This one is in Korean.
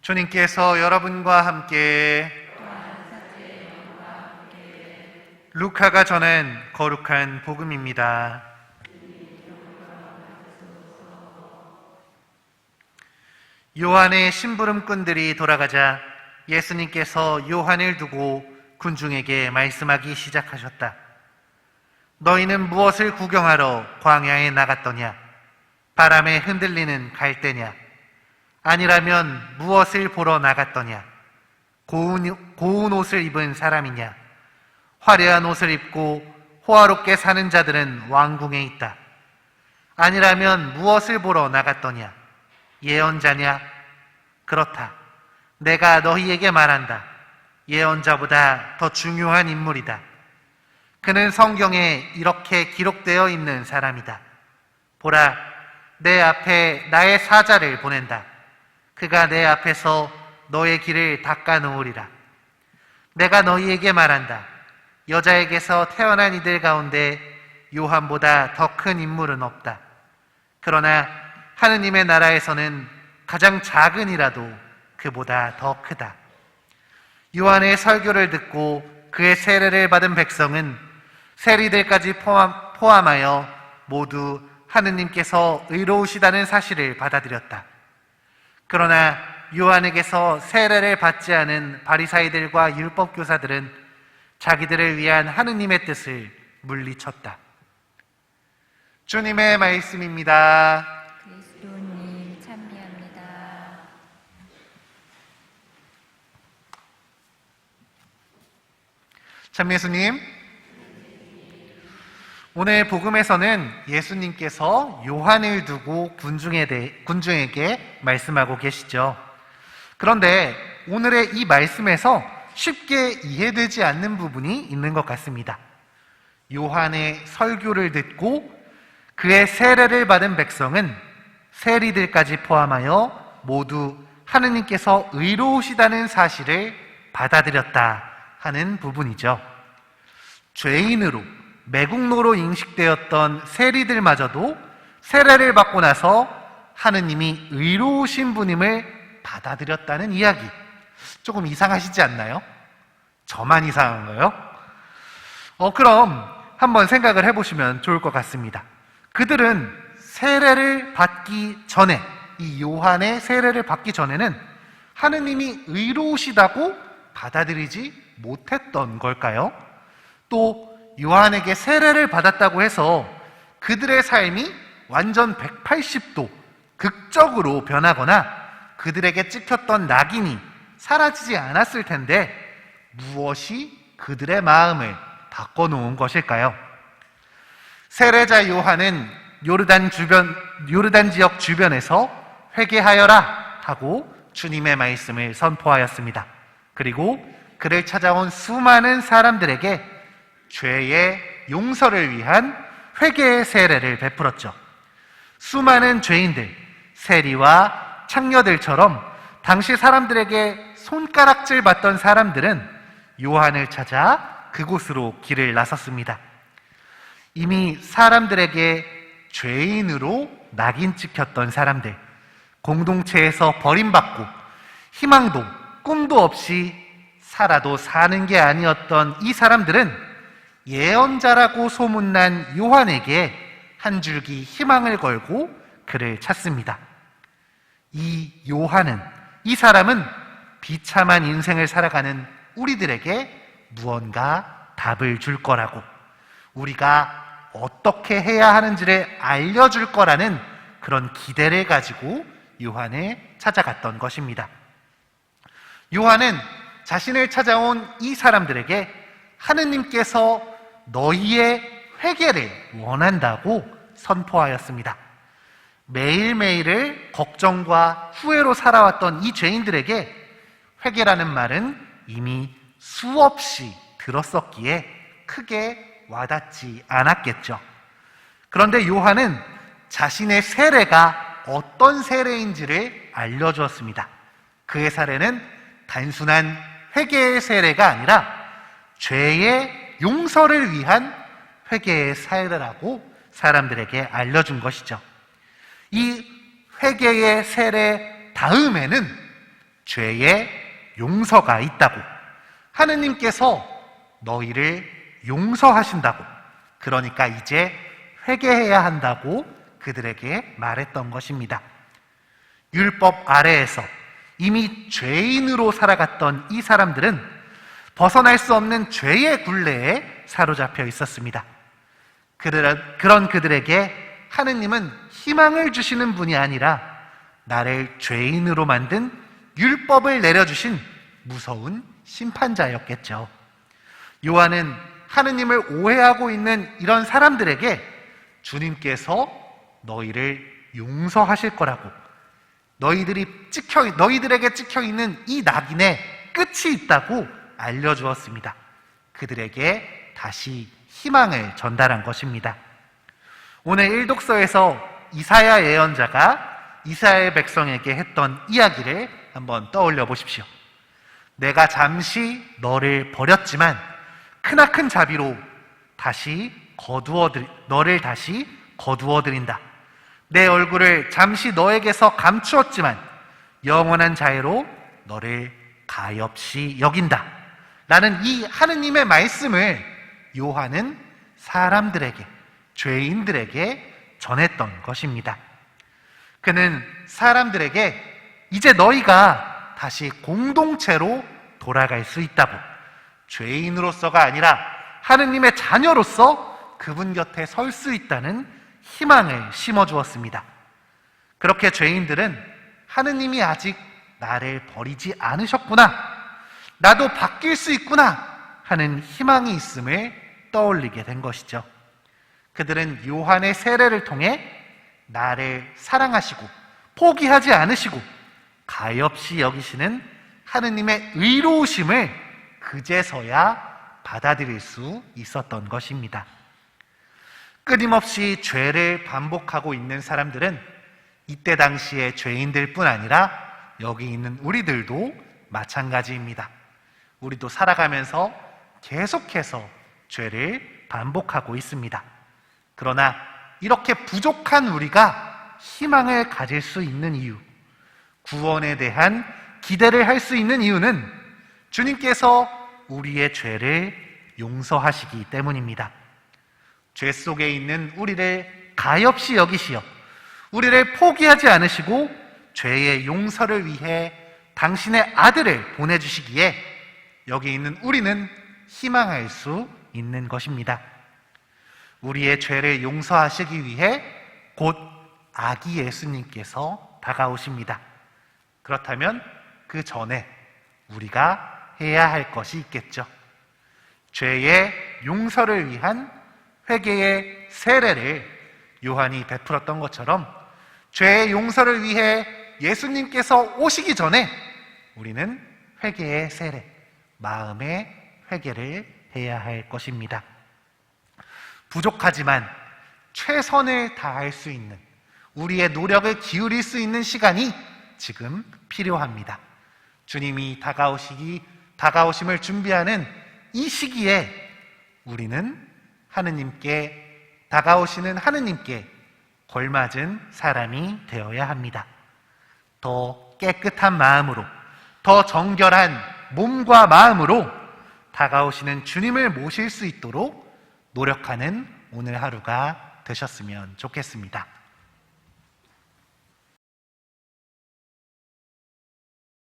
주님께서 여러분과 함께 루카가 전한 거룩한 복음입니다. 요한의 심부름꾼들이 돌아가자 예수님께서 요한을 두고 군중에게 말씀하기 시작하셨다. 너희는 무엇을 구경하러 광야에 나갔더냐? 바람에 흔들리는 갈대냐? 아니라면 무엇을 보러 나갔더냐? 고운 옷을 입은 사람이냐? 화려한 옷을 입고 호화롭게 사는 자들은 왕궁에 있다. 아니라면 무엇을 보러 나갔더냐? 예언자냐? 그렇다. 내가 너희에게 말한다. 예언자보다 더 중요한 인물이다. 그는 성경에 이렇게 기록되어 있는 사람이다. 보라, 내 앞에 나의 사자를 보낸다. 그가 내 앞에서 너의 길을 닦아 놓으리라. 내가 너희에게 말한다. 여자에게서 태어난 이들 가운데 요한보다 더 큰 인물은 없다. 그러나 하느님의 나라에서는 가장 작은 이라도 그보다 더 크다. 요한의 설교를 듣고 그의 세례를 받은 백성은 세리들까지 포함하여 모두 하느님께서 의로우시다는 사실을 받아들였다. 그러나 요한에게서 세례를 받지 않은 바리사이들과 율법교사들은 자기들을 위한 하느님의 뜻을 물리쳤다. 주님의 말씀입니다. 그리스도님 찬미합니다. 참예수님, 오늘 복음에서는 예수님께서 요한을 두고 군중에게 말씀하고 계시죠. 그런데 오늘의 이 말씀에서 쉽게 이해되지 않는 부분이 있는 것 같습니다. 요한의 설교를 듣고 그의 세례를 받은 백성은 세리들까지 포함하여 모두 하느님께서 의로우시다는 사실을 받아들였다 하는 부분이죠. 죄인으로 매국노로 인식되었던 세리들마저도 세례를 받고 나서 하느님이 의로우신 분임을 받아들였다는 이야기. 조금 이상하시지 않나요? 저만 이상한가요? 그럼 한번 생각을 해보시면 좋을 것 같습니다. 그들은 세례를 받기 전에, 이 요한의 세례를 받기 전에는 하느님이 의로우시다고 받아들이지 못했던 걸까요? 또 요한에게 세례를 받았다고 해서 그들의 삶이 완전 180도 극적으로 변하거나 그들에게 찍혔던 낙인이 사라지지 않았을 텐데 무엇이 그들의 마음을 바꿔놓은 것일까요? 세례자 요한은 요르단 지역 주변에서 회개하여라 하고 주님의 말씀을 선포하였습니다. 그리고 그를 찾아온 수많은 사람들에게 죄의 용서를 위한 회개의 세례를 베풀었죠. 수많은 죄인들, 세리와 창녀들처럼 당시 사람들에게 손가락질 받던 사람들은 요한을 찾아 그곳으로 길을 나섰습니다. 이미 사람들에게 죄인으로 낙인 찍혔던 사람들, 공동체에서 버림받고 희망도 꿈도 없이 살아도 사는 게 아니었던 이 사람들은 예언자라고 소문난 요한에게 한 줄기 희망을 걸고 그를 찾습니다. 이 사람은 비참한 인생을 살아가는 우리들에게 무언가 답을 줄 거라고, 우리가 어떻게 해야 하는지를 알려줄 거라는 그런 기대를 가지고 요한을 찾아갔던 것입니다. 요한은 자신을 찾아온 이 사람들에게 하느님께서 너희의 회개를 원한다고 선포하였습니다. 매일매일을 걱정과 후회로 살아왔던 이 죄인들에게 회개라는 말은 이미 수없이 들었었기에 크게 와닿지 않았겠죠. 그런데 요한은 자신의 세례가 어떤 세례인지를 알려주었습니다. 그의 세례는 단순한 회개의 세례가 아니라 죄의 용서를 위한 회개의 세례라고 사람들에게 알려준 것이죠. 이 회개의 세례 다음에는 죄의 용서가 있다고, 하느님께서 너희를 용서하신다고, 그러니까 이제 회개해야 한다고 그들에게 말했던 것입니다. 율법 아래에서 이미 죄인으로 살아갔던 이 사람들은 벗어날 수 없는 죄의 굴레에 사로잡혀 있었습니다. 그런 그들에게 하느님은 희망을 주시는 분이 아니라 나를 죄인으로 만든 율법을 내려주신 무서운 심판자였겠죠. 요한은 하느님을 오해하고 있는 이런 사람들에게 주님께서 너희를 용서하실 거라고, 너희들에게 찍혀있는 이 낙인에 끝이 있다고 알려주었습니다. 그들에게 다시 희망을 전달한 것입니다. 오늘 일독서에서 이사야 예언자가 이스라엘 백성에게 했던 이야기를 한번 떠올려 보십시오. 내가 잠시 너를 버렸지만 크나큰 자비로 너를 다시 거두어드린다. 내 얼굴을 잠시 너에게서 감추었지만 영원한 자애로 너를 가엾이 여긴다. 라는 이 하느님의 말씀을 요한은 사람들에게, 죄인들에게 전했던 것입니다. 그는 사람들에게 이제 너희가 다시 공동체로 돌아갈 수 있다고, 죄인으로서가 아니라 하느님의 자녀로서 그분 곁에 설 수 있다는 희망을 심어주었습니다. 그렇게 죄인들은 하느님이 아직 나를 버리지 않으셨구나, 나도 바뀔 수 있구나 하는 희망이 있음을 떠올리게 된 것이죠. 그들은 요한의 세례를 통해 나를 사랑하시고 포기하지 않으시고 가엾이 여기시는 하느님의 의로우심을 그제서야 받아들일 수 있었던 것입니다. 끊임없이 죄를 반복하고 있는 사람들은 이때 당시의 죄인들뿐 아니라 여기 있는 우리들도 마찬가지입니다. 우리도 살아가면서 계속해서 죄를 반복하고 있습니다. 그러나 이렇게 부족한 우리가 희망을 가질 수 있는 이유, 구원에 대한 기대를 할 수 있는 이유는 주님께서 우리의 죄를 용서하시기 때문입니다. 죄 속에 있는 우리를 가엾이 여기시어 우리를 포기하지 않으시고 죄의 용서를 위해 당신의 아들을 보내주시기에 여기 있는 우리는 희망할 수 있는 것입니다. 우리의 죄를 용서하시기 위해 곧 아기 예수님께서 다가오십니다. 그렇다면 그 전에 우리가 해야 할 것이 있겠죠. 죄의 용서를 위한 회개의 세례를 요한이 베풀었던 것처럼 죄의 용서를 위해 예수님께서 오시기 전에 우리는 회개의 세례, 마음의 회개를 해야 할 것입니다. 부족하지만 최선을 다할 수 있는, 우리의 노력을 기울일 수 있는 시간이 지금 필요합니다. 주님이 다가오심을 준비하는 이 시기에 우리는 다가오시는 하느님께 걸맞은 사람이 되어야 합니다. 더 깨끗한 마음으로, 더 정결한 몸과 마음으로 다가오시는 주님을 모실 수 있도록 노력하는 오늘 하루가 되셨으면 좋겠습니다.